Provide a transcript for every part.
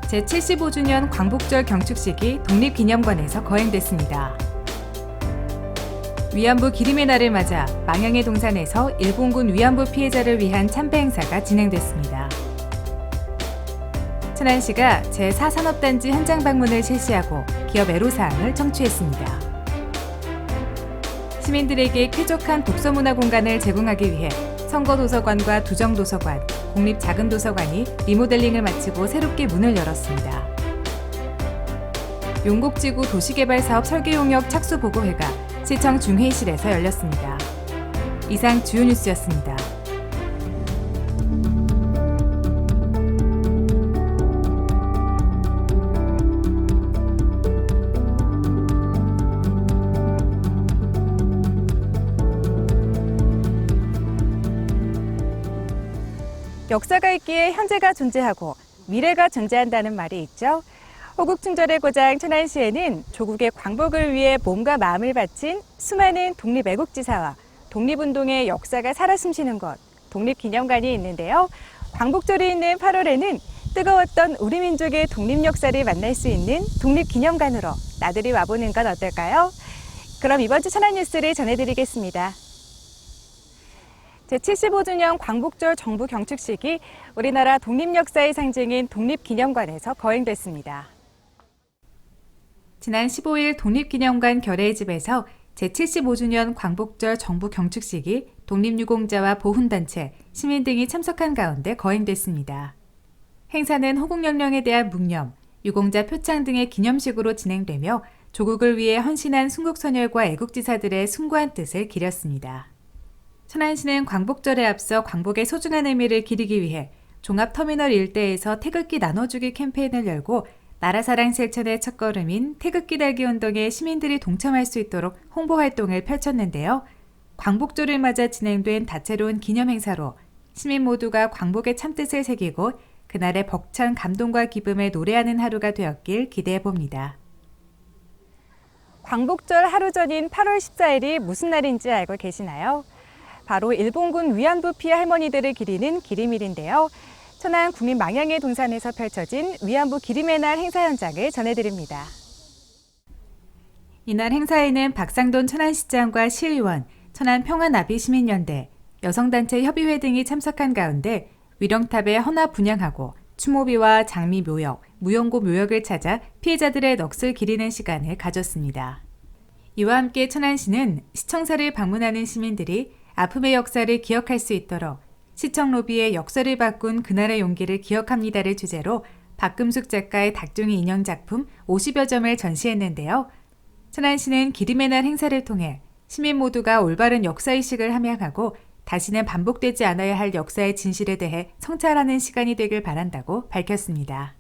제75주년 광복절 경축식이 독립기념관에서 거행됐습니다. 위안부 기림의 날을 맞아 망향의 동산에서 일본군 위안부 피해자를 위한 참배 행사가 진행됐습니다. 천안시가 제4산업단지 현장 방문을 실시하고 기업 애로사항을 청취했습니다. 시민들에게 쾌적한 독서문화 공간을 제공하기 위해 선거도서관과 두정도서관, 공립작은도서관이 리모델링을 마치고 새롭게 문을 열었습니다. 용곡지구 도시개발사업 설계용역 착수보고회가 시청 중회의실에서 열렸습니다. 이상 주요 뉴스였습니다. 역사가 있기에 현재가 존재하고 미래가 존재한다는 말이 있죠. 호국충절의 고장 천안시에는 조국의 광복을 위해 몸과 마음을 바친 수많은 독립애국지사와 독립운동의 역사가 살아 숨쉬는 곳, 독립기념관이 있는데요. 광복절이 있는 8월에는 뜨거웠던 우리 민족의 독립 역사를 만날 수 있는 독립기념관으로 나들이 와보는 건 어떨까요? 그럼 이번 주 천안 뉴스를 전해드리겠습니다. 제75주년 광복절 정부 경축식이 우리나라 독립역사의 상징인 독립기념관에서 거행됐습니다. 지난 15일 독립기념관 결의의 집에서 제75주년 광복절 정부 경축식이 독립유공자와 보훈단체, 시민 등이 참석한 가운데 거행됐습니다. 행사는 호국연령에 대한 묵념, 유공자 표창 등의 기념식으로 진행되며 조국을 위해 헌신한 순국선열과 애국지사들의 숭고한 뜻을 기렸습니다. 천안시는 광복절에 앞서 광복의 소중한 의미를 기리기 위해 종합터미널 일대에서 태극기 나눠주기 캠페인을 열고 나라사랑 실천의 첫걸음인 태극기 달기 운동에 시민들이 동참할 수 있도록 홍보활동을 펼쳤는데요. 광복절을 맞아 진행된 다채로운 기념행사로 시민 모두가 광복의 참뜻을 새기고 그날의 벅찬 감동과 기쁨을 노래하는 하루가 되었길 기대해봅니다. 광복절 하루 전인 8월 14일이 무슨 날인지 알고 계시나요? 바로 일본군 위안부 피해 할머니들을 기리는 기림일인데요. 천안 국민 망향의 동산에서 펼쳐진 위안부 기림의 날 행사 현장을 전해드립니다. 이날 행사에는 박상돈 천안시장과 시의원, 천안평화나비시민연대, 여성단체 협의회 등이 참석한 가운데 위령탑에 헌화 분향하고 추모비와 장미 묘역, 무용고 묘역을 찾아 피해자들의 넋을 기리는 시간을 가졌습니다. 이와 함께 천안시는 시청사를 방문하는 시민들이 아픔의 역사를 기억할 수 있도록 시청 로비에 역사를 바꾼 그날의 용기를 기억합니다를 주제로 박금숙 작가의 닭종이 인형 작품 50여 점을 전시했는데요. 천안시는 기림의 날 행사를 통해 시민 모두가 올바른 역사의식을 함양하고 다시는 반복되지 않아야 할 역사의 진실에 대해 성찰하는 시간이 되길 바란다고 밝혔습니다.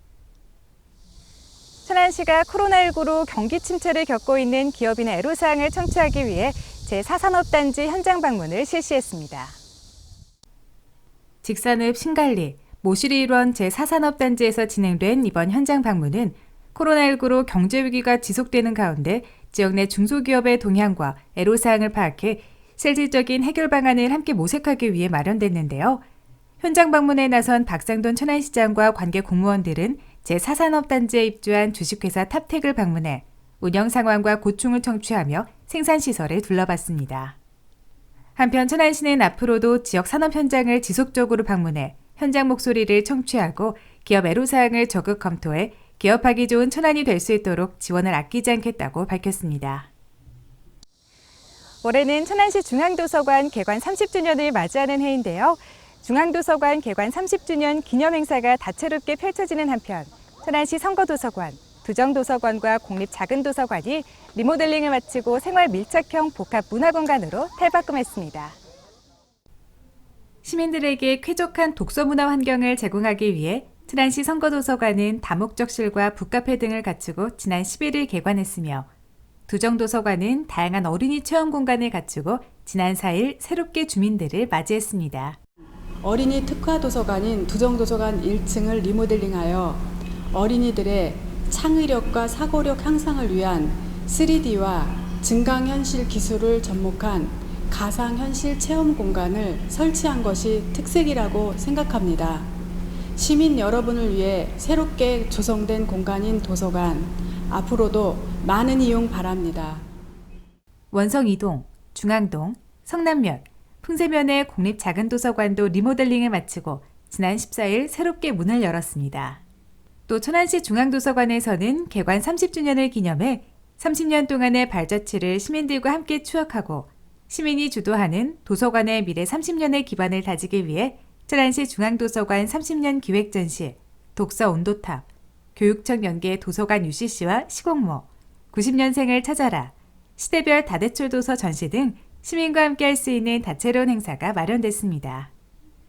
천안시가 코로나19로 경기 침체를 겪고 있는 기업인의 애로사항을 청취하기 위해 제4산업단지 현장 방문을 실시했습니다. 직산읍 신갈리, 모시리 일원 제4산업단지에서 진행된 이번 현장 방문은 코로나19로 경제위기가 지속되는 가운데 지역 내 중소기업의 동향과 애로사항을 파악해 실질적인 해결 방안을 함께 모색하기 위해 마련됐는데요. 현장 방문에 나선 박상돈 천안시장과 관계 공무원들은 제4산업단지에 입주한 주식회사 탑텍을 방문해 운영 상황과 고충을 청취하며 생산시설을 둘러봤습니다. 한편 천안시는 앞으로도 지역 산업 현장을 지속적으로 방문해 현장 목소리를 청취하고 기업 애로사항을 적극 검토해 개업하기 좋은 천안이 될 수 있도록 지원을 아끼지 않겠다고 밝혔습니다. 올해는 천안시 중앙도서관 개관 30주년을 맞이하는 해인데요. 중앙도서관 개관 30주년 기념행사가 다채롭게 펼쳐지는 한편 천안시 선거도서관, 두정도서관과 공립작은도서관이 리모델링을 마치고 생활 밀착형 복합 문화공간으로 탈바꿈했습니다. 시민들에게 쾌적한 독서문화 환경을 제공하기 위해 천안시 선거도서관은 다목적실과 북카페 등을 갖추고 지난 11일 개관했으며 두정도서관은 다양한 어린이 체험 공간을 갖추고 지난 4일 새롭게 주민들을 맞이했습니다. 어린이 특화도서관인 두정도서관 1층을 리모델링하여 어린이들의 창의력과 사고력 향상을 위한 3D와 증강현실 기술을 접목한 가상현실 체험 공간을 설치한 것이 특색이라고 생각합니다. 시민 여러분을 위해 새롭게 조성된 공간인 도서관, 앞으로도 많은 이용 바랍니다. 원성 2동, 중앙동, 성남면, 풍세면의 공립 작은 도서관도 리모델링을 마치고 지난 14일 새롭게 문을 열었습니다. 또 천안시 중앙도서관에서는 개관 30주년을 기념해 30년 동안의 발자취를 시민들과 함께 추억하고 시민이 주도하는 도서관의 미래 30년의 기반을 다지기 위해 천안시 중앙도서관 30년 기획전시, 독서 온도탑, 교육청 연계 도서관 UCC와 시공모, 90년생을 찾아라, 시대별 다대출 도서 전시 등 시민과 함께 할 수 있는 다채로운 행사가 마련됐습니다.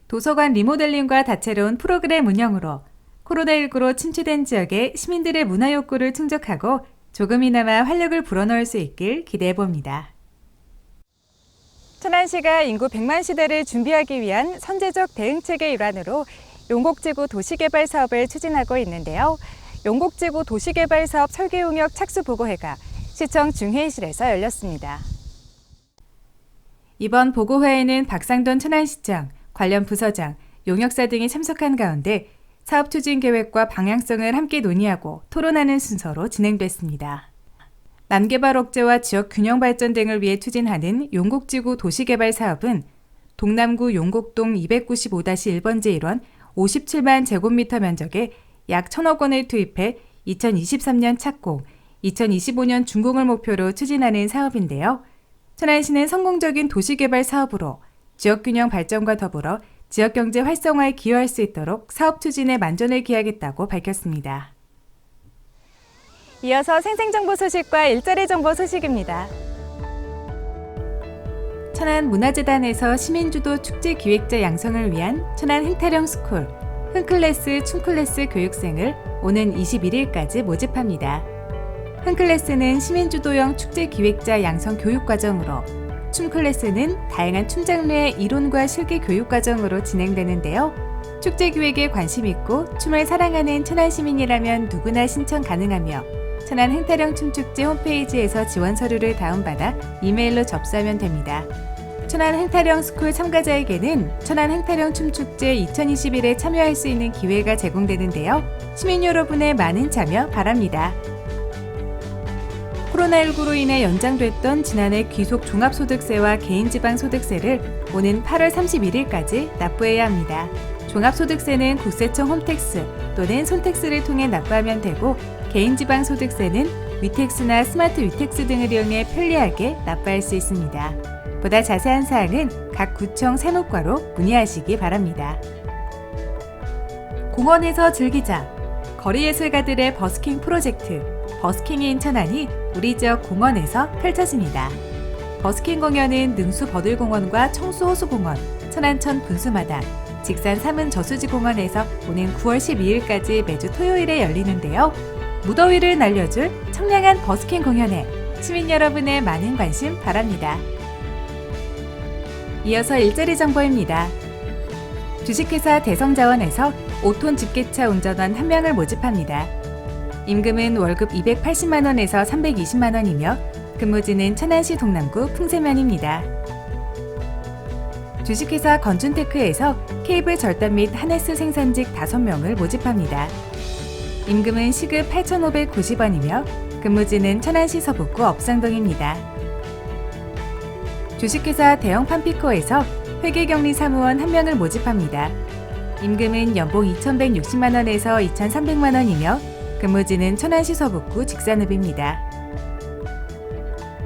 도서관 리모델링과 다채로운 프로그램 운영으로 코로나19로 침체된 지역의 시민들의 문화 욕구를 충족하고 조금이나마 활력을 불어넣을 수 있길 기대해봅니다. 천안시가 인구 100만 시대를 준비하기 위한 선제적 대응책의 일환으로 용곡지구 도시개발 사업을 추진하고 있는데요. 용곡지구 도시개발 사업 설계 용역 착수 보고회가 시청 중회의실에서 열렸습니다. 이번 보고회에는 박상돈 천안시장, 관련 부서장, 용역사 등이 참석한 가운데 사업 추진 계획과 방향성을 함께 논의하고 토론하는 순서로 진행됐습니다. 남개발 억제와 지역 균형 발전 등을 위해 추진하는 용곡지구 도시개발 사업은 동남구 용곡동 295-1번지 1원 57만 제곱미터 면적에 약 1,000억 원을 투입해 2023년 착공, 2025년 준공을 목표로 추진하는 사업인데요. 천안시는 성공적인 도시개발 사업으로 지역균형 발전과 더불어 지역경제 활성화에 기여할 수 있도록 사업 추진에 만전을 기하겠다고 밝혔습니다. 이어서 생생정보 소식과 일자리 정보 소식입니다. 천안문화재단에서 시민주도 축제 기획자 양성을 위한 천안 흥타령 스쿨, 흥클래스, 춤클래스 교육생을 오는 21일까지 모집합니다. 흥클래스는 시민주도형 축제 기획자 양성 교육 과정으로, 춤클래스는 다양한 춤 장르의 이론과 실기 교육 과정으로 진행되는데요. 축제 기획에 관심 있고 춤을 사랑하는 천안 시민이라면 누구나 신청 가능하며 천안 흥타령 춤축제 홈페이지에서 지원 서류를 다운받아 이메일로 접수하면 됩니다. 천안 흥타령 스쿨 참가자에게는 천안 흥타령 춤축제 2021에 참여할 수 있는 기회가 제공되는데요. 시민 여러분의 많은 참여 바랍니다. 코로나19로 인해 연장됐던 지난해 귀속 종합소득세와 개인지방소득세를 오는 8월 31일까지 납부해야 합니다. 종합소득세는 국세청 홈택스 또는 손택스를 통해 납부하면 되고 개인지방소득세는 위택스나 스마트 위택스 등을 이용해 편리하게 납부할 수 있습니다. 보다 자세한 사항은 각 구청 산업과로 문의하시기 바랍니다. 공원에서 즐기자. 거리예술가들의 버스킹 프로젝트 버스킹인 천안이 우리 지역 공원에서 펼쳐집니다. 버스킹 공연은 능수 버들공원과 청수호수공원, 천안천 분수마당, 직산 삼은 저수지공원에서 오는 9월 12일까지 매주 토요일에 열리는데요. 무더위를 날려줄 청량한 버스킹 공연에 시민 여러분의 많은 관심 바랍니다. 이어서 일자리 정보입니다. 주식회사 대성자원에서 5톤 집게차 운전원 1명을 모집합니다. 임금은 월급 280만 원에서 320만 원이며 근무지는 천안시 동남구 풍세면입니다. 주식회사 건준테크에서 케이블 절단 및 하네스 생산직 5명을 모집합니다. 임금은 시급 8,590원이며 근무지는 천안시 서북구 업상동입니다. 주식회사 대형 판피코에서 회계격리 사무원 1명을 모집합니다. 임금은 연봉 2,160만 원에서 2,300만 원이며 근무지는 천안시 서북구 직산읍입니다.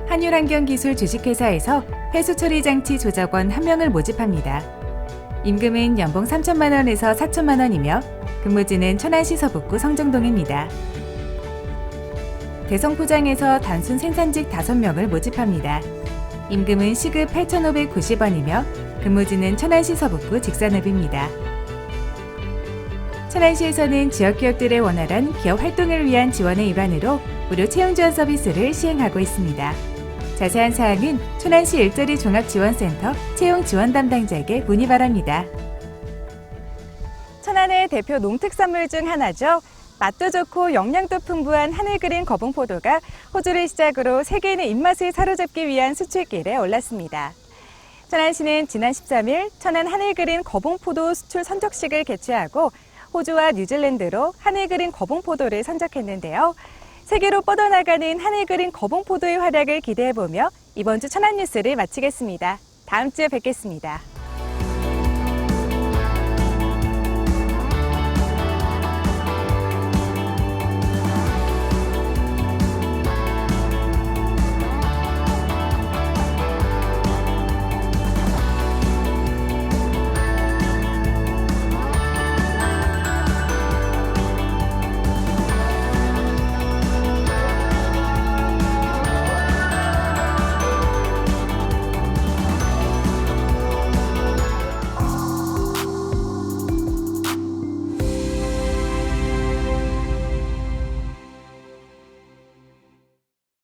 한율환경기술 주식회사에서 폐수처리장치 조작원 1명을 모집합니다. 임금은 연봉 3천만 원에서 4천만 원이며 근무지는 천안시 서북구 성정동입니다. 대성포장에서 단순 생산직 5명을 모집합니다. 임금은 시급 8,590원이며 근무지는 천안시 서북구 직산읍입니다. 천안시에서는 지역기업들의 원활한 기업 활동을 위한 지원의 일환으로 무료 채용지원 서비스를 시행하고 있습니다. 자세한 사항은 천안시 일자리 종합지원센터 채용지원 담당자에게 문의 바랍니다. 천안의 대표 농특산물 중 하나죠. 맛도 좋고 영양도 풍부한 하늘그린 거봉포도가 호주를 시작으로 세계인의 입맛을 사로잡기 위한 수출길에 올랐습니다. 천안시는 지난 13일 천안 하늘그린 거봉포도 수출 선적식을 개최하고 호주와 뉴질랜드로 하늘 그린 거봉포도를 선적했는데요. 세계로 뻗어나가는 하늘 그린 거봉포도의 활약을 기대해보며 이번 주 천안 뉴스를 마치겠습니다. 다음 주에 뵙겠습니다.